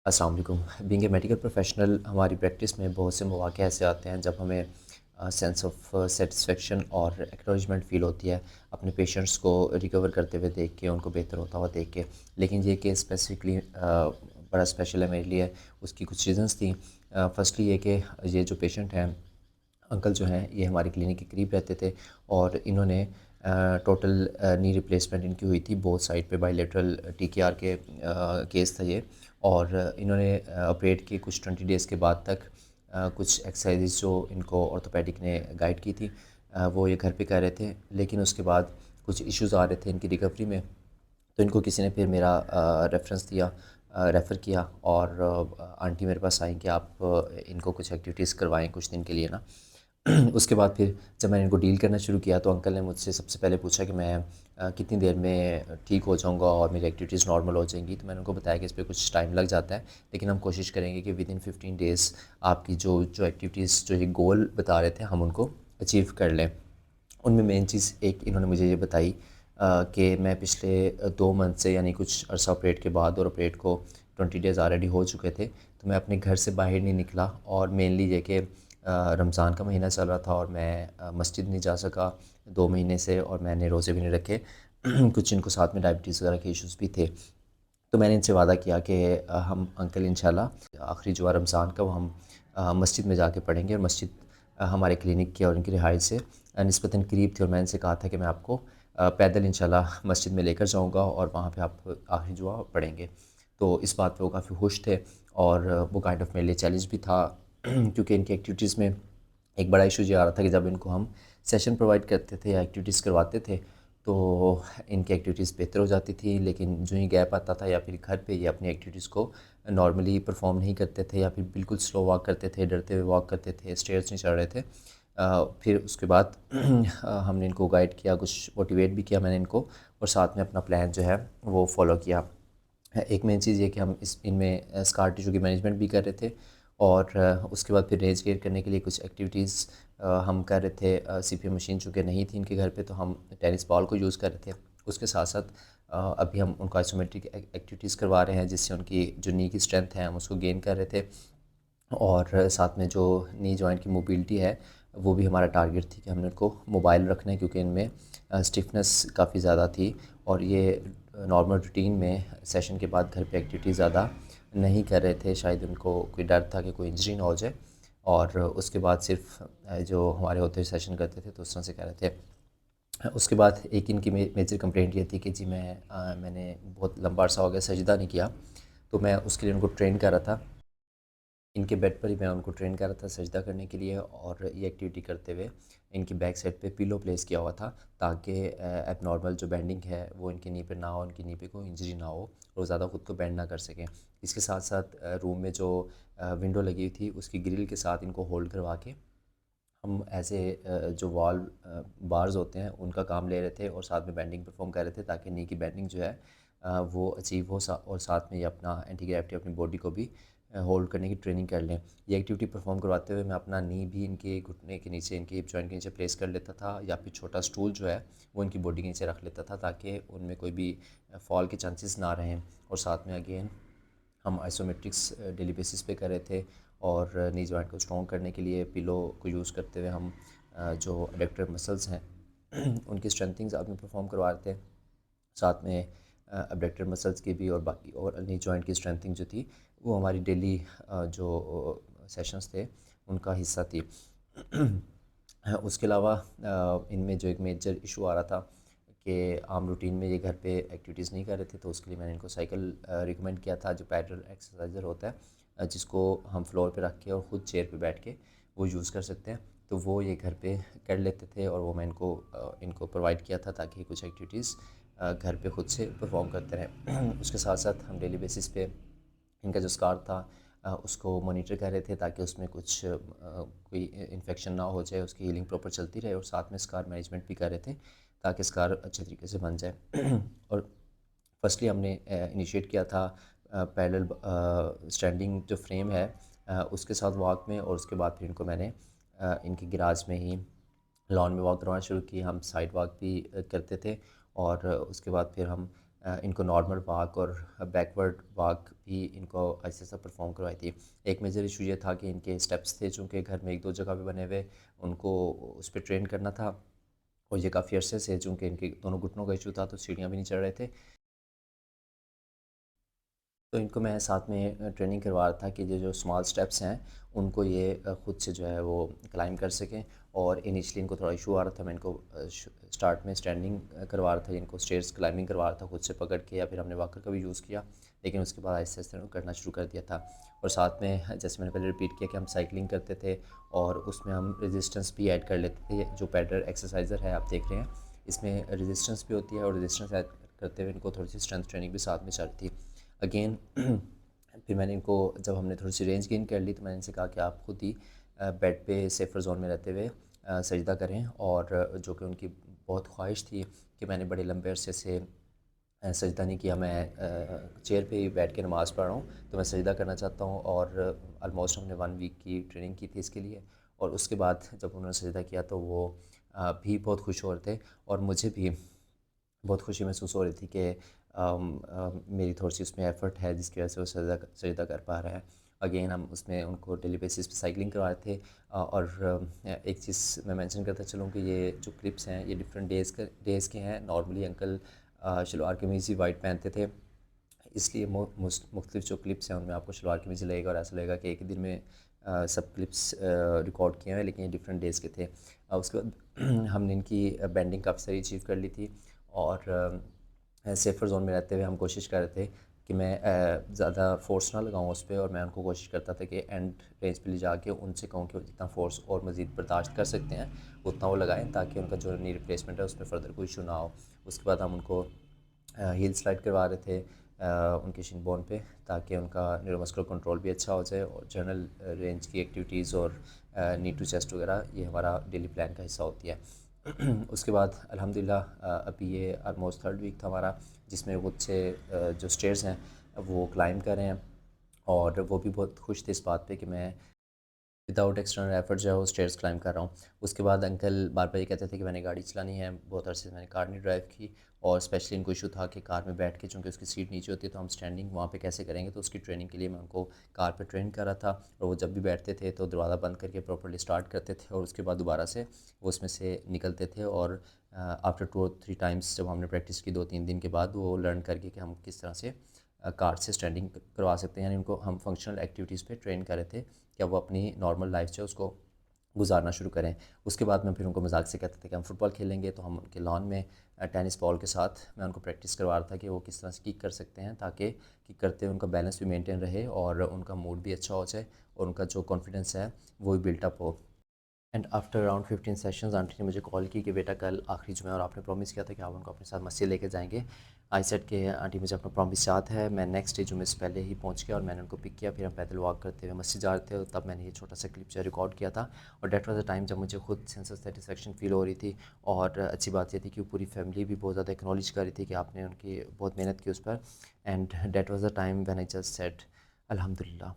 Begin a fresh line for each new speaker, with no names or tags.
السلام علیکم۔ Being a medical professional ہماری پریکٹس میں بہت سے مواقع ایسے آتے ہیں جب ہمیں سینس آف سیٹسفیکشن اور ایکنالجمنٹ فیل ہوتی ہے اپنے پیشنٹس کو ریکور کرتے ہوئے دیکھ کے، ان کو بہتر ہوتا ہوا دیکھ کے۔ لیکن یہ کیس اسپیسیفکلی بڑا اسپیشل ہے میرے لیے۔ اس کی کچھ ریزنس تھیں۔ فرسٹلی یہ کہ یہ جو پیشنٹ ہیں، انکل جو ہیں، یہ ہماری کلینک کے قریب رہتے تھے اور انہوں نے ٹوٹل نی ریپلیسمنٹ ان کی ہوئی تھی بوتھ سائڈ پہ، بائی لیٹرل ٹی کے آر کے کیس تھا یہ۔ اور انہوں نے آپریٹ کے کچھ 20 ڈیز کے بعد تک کچھ ایکسرسائزز جو ان کو آرتھوپیڈک نے گائیڈ کی تھی وہ یہ گھر پہ کر رہے تھے، لیکن اس کے بعد کچھ ایشوز آ رہے تھے ان کی ریکوری میں، تو ان کو کسی نے پھر میرا ریفرنس دیا، ریفر کیا، اور آنٹی میرے پاس آئیں کہ آپ ان کو کچھ ایکٹیویٹیز کروائیں کچھ دن کے لیے نا۔ اس کے بعد پھر جب میں نے ان کو ڈیل کرنا شروع کیا تو انکل نے مجھ سے سب سے پہلے پوچھا کہ میں کتنی دیر میں ٹھیک ہو جاؤں گا اور میری ایکٹیویٹیز نارمل ہو جائیں گی۔ تو میں نے ان کو بتایا کہ اس پہ کچھ ٹائم لگ جاتا ہے، لیکن ہم کوشش کریں گے کہ ود ان 15 ڈیز آپ کی جو ایکٹیویٹیز جو یہ گول بتا رہے تھے ہم ان کو اچیو کر لیں۔ ان میں مین چیز ایک انہوں نے مجھے یہ بتائی کہ میں پچھلے 2 منتھ سے، یعنی کچھ عرصہ آپریٹ کے بعد، اور آپریٹ کو 20 ڈیز آلریڈی ہو چکے تھے، تو میں اپنے گھر سے باہر نہیں نکلا، اور مینلی یہ کہ رمضان کا مہینہ چل رہا تھا اور میں مسجد نہیں جا سکا 2 مہینے سے، اور میں نے روزے بھی نہیں رکھے۔ کچھ ان کو ساتھ میں ڈائبٹیز وغیرہ کے ایشوز بھی تھے، تو میں نے ان سے وعدہ کیا کہ ہم انکل انشاءاللہ آخری جو رمضان کا وہ ہم مسجد میں جا کے پڑھیں گے، اور مسجد ہمارے کلینک کی اور ان کی رہائش سے نسبتاً قریب تھی، اور میں ان سے کہا تھا کہ میں آپ کو پیدل انشاءاللہ مسجد میں لے کر جاؤں گا اور وہاں پہ آپ آخری دعا پڑھیں گے۔ تو اس بات پہ وہ کافی خوش تھے، اور وہ کائنڈ آف میرے لیے چیلنج بھی تھا، کیونکہ ان کی ایکٹیویٹیز میں ایک بڑا ایشو یہ آ رہا تھا کہ جب ان کو ہم سیشن پرووائڈ کرتے تھے یا ایکٹیویٹیز کرواتے تھے تو ان کی ایکٹیویٹیز بہتر ہو جاتی تھی، لیکن جو ہی گیپ آتا تھا یا پھر گھر پہ یہ اپنی ایکٹیویٹیز کو نارملی پرفارم نہیں کرتے تھے، یا پھر بالکل سلو واک کرتے تھے، ڈرتے ہوئے واک کرتے تھے، اسٹیئرس نہیں چڑھ رہے تھے۔ پھر اس کے بعد ہم نے ان کو گائیڈ کیا، کچھ موٹیویٹ بھی کیا میں نے ان کو، اور ساتھ میں اپنا پلان جو ہے وہ فالو کیا۔ ایک مین چیز یہ کہ ہم ان میں اسکار ٹیشو کی مینجمنٹ بھی کر رہے تھے، اور اس کے بعد پھر رینج گیئر کرنے کے لیے کچھ ایکٹیویٹیز ہم کر رہے تھے۔ سی پی مشین چونکہ نہیں تھی ان کے گھر پہ تو ہم ٹینس بال کو یوز کر رہے تھے۔ اس کے ساتھ ساتھ ابھی ہم ان کو آئسومیٹرک ایکٹیویٹیز کروا رہے ہیں، جس سے ان کی جو نی کی اسٹرینتھ ہے ہم اس کو گین کر رہے تھے، اور ساتھ میں جو نی جوائنٹ کی موبیلٹی ہے وہ بھی ہمارا ٹارگیٹ تھی کہ ہم نے ان کو موبائل رکھنا ہے، کیونکہ ان میں اسٹفنس کافی زیادہ تھی، اور یہ نارمل روٹین میں سیشن کے بعد گھر پہ ایکٹیویٹی زیادہ نہیں کر رہے تھے۔ شاید ان کو کوئی ڈر تھا کہ کوئی انجری نہ ہو جائے، اور اس کے بعد صرف جو ہمارے ہوتے سیشن کرتے تھے تو اس طرح سے کہہ رہے تھے۔ اس کے بعد ایک ان کی میجر کمپلینٹ یہ تھی کہ جی میں نے بہت لمبا عرصہ ہو گیا سجدہ نہیں کیا، تو میں اس کے لیے ان کو ٹرین کر رہا تھا، ان کے بیڈ پر ہی میں ان کو ٹرین کر رہا تھا سجدہ کرنے کے لیے، اور یہ ایکٹیویٹی کرتے ہوئے ان کی بیک سائڈ پہ پیلو پلیس کیا ہوا تھا، تاکہ ایب نارمل جو بینڈنگ ہے وہ ان کے نی پہ نہ ہو، ان کی نی پہ کوئی انجری نہ ہو، اور وہ زیادہ خود کو بینڈ نہ کر سکیں۔ اس کے ساتھ ساتھ روم میں جو ونڈو لگی ہوئی تھی اس کی گرل کے ساتھ ان کو ہولڈ کروا کے ہم ایسے جو وال بارز ہوتے ہیں ان کا کام لے رہے تھے، اور ساتھ میں بینڈنگ پرفارم کر رہے تھے، تاکہ نی کی بینڈنگ جو ہے وہ اچیو ہو، اور ساتھ میں یہ اپنا اینٹی گریوٹی اپنی باڈی کو بھی ہولڈ کرنے کی ٹریننگ کر لیں۔ یہ ایکٹیویٹی پرفارم کرواتے ہوئے میں اپنا نی بھی ان کے گھٹنے کے نیچے، ان کے ہپ جوائنٹ کے نیچے پلیس کر لیتا تھا، یا پھر چھوٹا اسٹول جو ہے وہ ان کی باڈی کے نیچے رکھ لیتا تھا، تاکہ ان میں کوئی بھی فال کے چانسز نہ رہیں۔ اور ساتھ میں اگین ہم آئسومیٹرکس ڈیلی بیسس پہ کر رہے تھے، اور نی جوائنٹ کو اسٹرانگ کرنے کے لیے پلو کو یوز کرتے ہوئے ہم جو اڈیکٹر مسلز ہیں ان کی اسٹرینتھنگ ساتھ میں پرفارم کروا رہے تھے، ساتھ میں ابڈکٹر مسلز کی بھی، اور باقی اور نی جوائنٹ کی اسٹرینتھنگ جو تھی وہ ہماری ڈیلی جو سیشنز تھے ان کا حصہ تھی۔ اس کے علاوہ ان میں جو ایک میجر ایشو آ رہا تھا کہ عام روٹین میں یہ گھر پہ ایکٹیویٹیز نہیں کر رہے تھے، تو اس کے لیے میں نے ان کو سائیکل ریکمینڈ کیا تھا، جو پیڈل ایکسرسائزر ہوتا ہے، جس کو ہم فلور پہ رکھ کے اور خود چیئر پہ بیٹھ کے وہ یوز کر سکتے ہیں، تو وہ یہ گھر پہ کر لیتے تھے، اور وہ میں ان کو پرووائڈ کیا تھا، تاکہ کچھ ایکٹیویٹیز گھر پہ خود سے پرفارم کرتے رہیں۔ اس کے ساتھ ساتھ ہم ڈیلی بیسس پہ ان کا جو اسکار تھا اس کو مانیٹر کر رہے تھے، تاکہ اس میں کچھ کوئی انفیکشن نہ ہو جائے، اس کی ہیلنگ پراپر چلتی رہے، اور ساتھ میں اسکار مینجمنٹ بھی کر رہے تھے تاکہ اسکار اچھے طریقے سے بن جائے۔ اور فرسٹلی ہم نے انیشیٹ کیا تھا پیرلل اسٹینڈنگ جو فریم ہے اس کے ساتھ واک میں، اور اس کے بعد پھر ان کو میں نے ان کی گراج میں ہی لان میں واک کروانا شروع کی۔ ہم سائڈ واک بھی کرتے تھے، اور اس کے بعد پھر ہم ان کو نارمل واک اور بیکورڈ واک بھی ان کو ایسے ایسا پرفارم کروائی تھی. ایک میجر ایشو یہ تھا کہ ان کے اسٹیپس تھے چونکہ گھر میں ایک دو جگہ پہ بنے ہوئے, ان کو اس پہ ٹرین کرنا تھا, اور یہ کافی عرصے سے چونکہ ان کے دونوں گھٹنوں کا ایشو تھا تو سیڑھیاں بھی نہیں چڑھ رہے تھے. تو ان کو میں ساتھ میں ٹریننگ کروا رہا تھا کہ یہ جو اسمال اسٹیپس ہیں ان کو یہ خود سے جو ہے وہ کلائم کر سکیں. اور انیشلی ان کو تھوڑا ایشو آ رہا تھا, میں ان کو اسٹارٹ میں اسٹینڈنگ کروا رہا تھا, ان کو اسٹیئرس کلائمبنگ کروا رہا تھا خود سے پکڑ کے, یا پھر ہم نے واکر کا بھی یوز کیا, لیکن اس کے بعد آہستہ آہستہ کرنا شروع کر دیا تھا. اور ساتھ میں جیسے میں نے پہلے ریپیٹ کیا کہ ہم سائیکلنگ کرتے تھے اور اس میں ہم ریزسٹنس بھی ایڈ کر لیتے تھے. جو پیڈر ایکسرسائزر ہے آپ دیکھ رہے ہیں اس میں ریزسٹنس بھی ہوتی ہے, اور ریزسٹنس ایڈ کرتے ہوئے ان کو تھوڑی سی اسٹرینتھ ٹریننگ بھی ساتھ میں چل رہی تھی. اگین پھر میں نے ان کو جب ہم نے تھوڑی سی رینج گین کر لی تو میں نے ان سے کہا کہ آپ خود ہی بیڈ پہ سیفر زون میں رہتے ہوئے سجدہ کریں, اور جو کہ ان کی بہت خواہش تھی کہ میں نے بڑے لمبے عرصے سے سجدہ نہیں کیا, میں چیئر پہ ہی بیٹھ کے نماز پڑھ رہا ہوں تو میں سجدہ کرنا چاہتا ہوں. اور آلموسٹ ہم نے 1 ویک کی ٹریننگ کی تھی اس کے لیے, اور اس کے بعد جب انہوں نے سجدہ کیا تو وہ بھی بہت خوش ہو رہے تھے, اور مجھے بھی بہت خوشی محسوس ہو رہی تھی کہ میری تھوڑی سی اس میں ایفرٹ ہے جس کی وجہ سے وہ سجدہ کر پا رہا ہے. اگین ہم اس میں ان کو ڈیلی بیسس پہ سائیکلنگ کروا رہے تھے. اور ایک چیز میں مینشن کرتا چلوں کہ یہ جو کلپس ہیں یہ ڈفرینٹ ڈیز کے ہیں. نارملی انکل شلوار قمیض ہی وائٹ پہنتے تھے, اس لیے مختلف جو کلپس ہیں ان میں آپ کو شلوار قمیض لگے گا, اور ایسا لگے گا کہ ایک ہی دن میں سب کلپس ریکارڈ کیے ہیں, لیکن یہ ڈفرینٹ ڈیز کے تھے. اس کے بعد ہم نے ان کی بینڈنگ کافی ساری اچیو کر لی تھی, اور سیفر زون میں رہتے ہوئے ہم کوشش کر رہے تھے کہ میں زیادہ فورس نہ لگاؤں اس پہ, اور میں ان کو کوشش کرتا تھا کہ اینڈ رینج پہ لے جا کے ان سے کہوں کہ جتنا فورس اور مزید برداشت کر سکتے ہیں اتنا وہ لگائیں, تاکہ ان کا جو نی ریپلیسمنٹ ہے اس میں فردر کوئی ایشو نہ ہو. اس کے بعد ہم ان کو ہیل سلائڈ کروا رہے تھے ان کے شن بون پہ, تاکہ ان کا نیورومسکولر کنٹرول بھی اچھا ہو جائے, اور جنرل رینج کی ایکٹیویٹیز اور نی ٹو چیسٹ وغیرہ یہ ہمارا ڈیلی پلان کا حصہ ہوتی ہے. اس کے بعد الحمدللہ ابھی یہ آلموسٹ 3rd ویک تھا ہمارا, جس میں خود سے جو اسٹیئرز ہیں وہ کلائم کر رہے ہیں, اور وہ بھی بہت خوش تھے اس بات پہ کہ میں وداؤٹ ایکسٹرنل ایفرٹ جو ہے وہ اسٹیئرز کلائم کر رہا ہوں. اس کے بعد انکل بار بار یہ کہتے تھے کہ میں نے گاڑی چلانی ہے, بہت عرصے سے میں نے کار نہیں ڈرائیو کی, اور اسپیشلی ان کو ایشو تھا کہ کار میں بیٹھ کے چونکہ اس کی سیٹ نیچے ہوتی ہے تو ہم اسٹینڈنگ وہاں پہ کیسے کریں گے, تو اس کی ٹریننگ کے لیے میں ان کو کار پہ ٹرین کر رہا تھا. اور وہ جب بھی بیٹھتے تھے تو دروازہ بند کر کے پراپرلی اسٹارٹ کرتے تھے, اور اس کے بعد دوبارہ سے وہ اس میں سے نکلتے تھے. اور آفٹر 2 or 3 ٹائمس جب ہم نے پریکٹس کی 2-3 دن کے بعد, وہ لرن کر کے کہ ہم کس طرح سے کار سے اسٹینڈنگ کروا سکتے ہیں. یعنی ان کو ہم فنکشنل ایکٹیویٹیز پہ ٹرین کر رہے تھے کہ وہ اپنی نارمل لائف سے اس کو گزارنا شروع کریں. اس کے بعد میں پھر ان کو مذاق سے کہتے تھے کہ ہم فٹ بال کھیلیں گے, تو ہم ان کے لان میں ٹینس بال کے ساتھ میں ان کو پریکٹس کروا رہا تھا کہ وہ کس طرح سے کک کر سکتے ہیں, تاکہ کک کرتے ہوئے ان کا بیلنس بھی مینٹین رہے اور ان کا موڈ بھی اچھا ہو جائے, اور ان کا جو کانفیڈنس ہے وہ بھی built up who. And after around 15 sessions aunty نے مجھے کال کی کہ بیٹا کل آخری جمعہ اور آپ نے پرومس کیا تھا کہ آپ ان کو اپنے ساتھ مسجد لے کے جائیں گے. آئی سیٹ کہ آنٹی مجھے اپنا پرومس یاد ہے. میں نیکسٹ ڈے جمعے سے پہلے ہی پہنچ گیا, اور میں نے ان کو پک کیا, پھر ہم پیدل واک کرتے ہوئے مسجد جا رہے تھے, تب میں نے یہ چھوٹا سا کلپ جو ہے ریکارڈ کیا تھا. اور دیٹ واز اے ٹائم جب مجھے خود سینس آف سیٹسفیکشن فیل ہو رہی تھی, اور اچھی بات یہ تھی کہ پوری فیملی بھی بہت زیادہ اکنالج کر رہی تھی کہ آپ نے ان کی بہت محنت کی اس پر. And that was a time when I just said الحمدللہ.